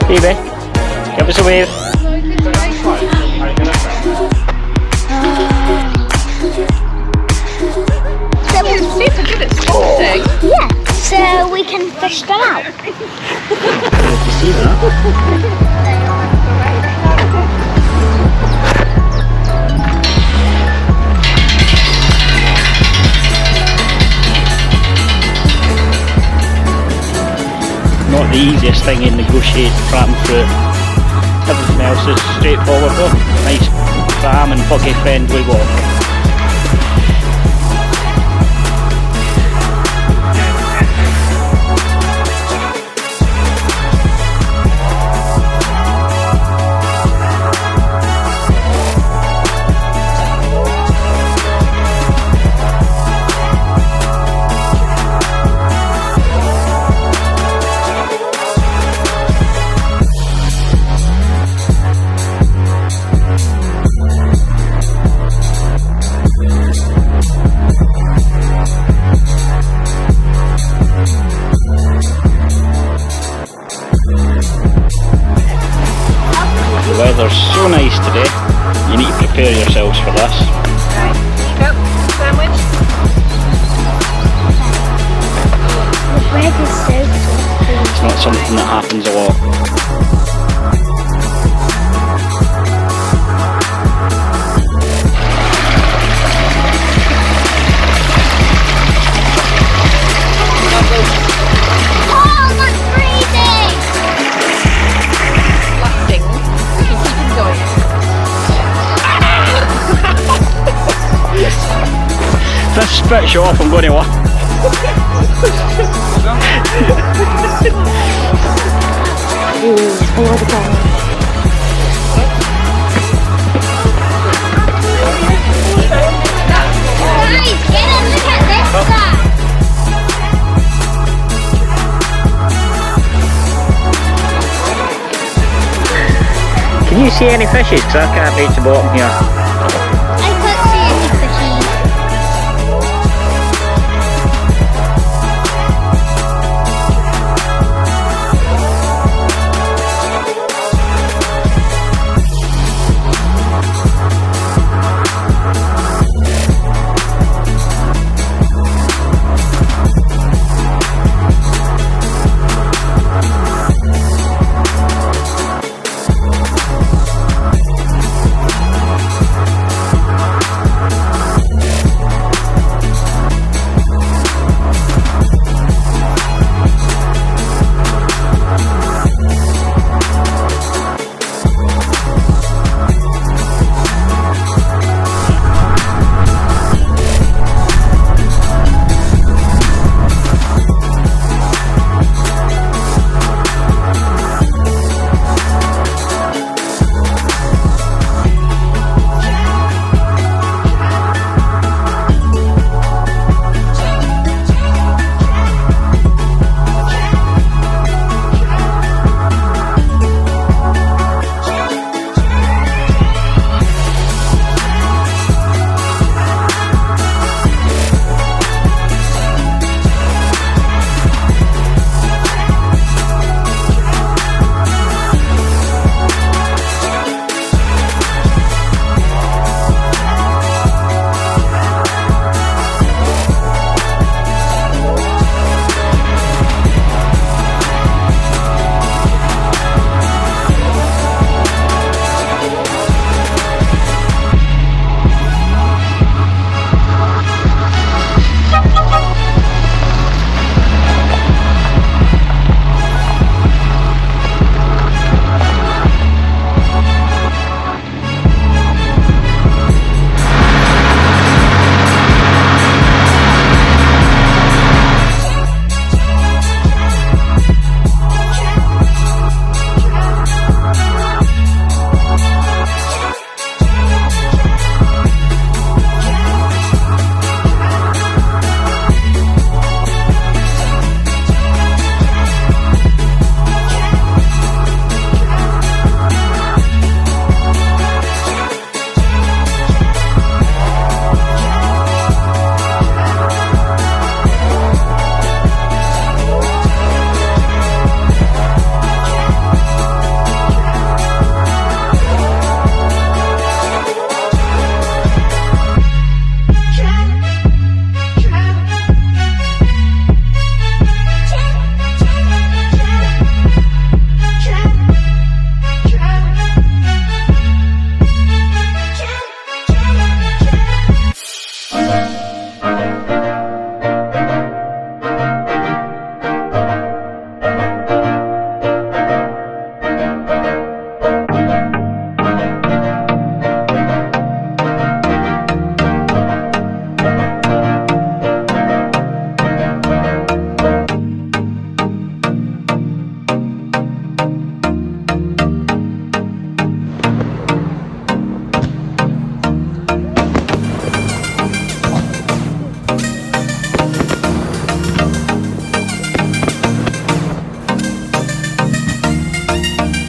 Phoebe, give us a wave. So we're super good at spotting. Yeah, so we can fish them out. Did you see that? Not the easiest thing in negotiating pram fruit. Everything else is straightforward though. Nice pram and buggy friendly walk. The weather's so nice today, you need to prepare yourselves for this. Right, go, sandwich. The bread is so soft. It's not something that happens a lot. Oh, that's freezing! Lasting. Keep him going. If this spits you off, I'm going to laugh. Guys, get in, look at this guy! Can you see any fishes? Because I can't reach the bottom here.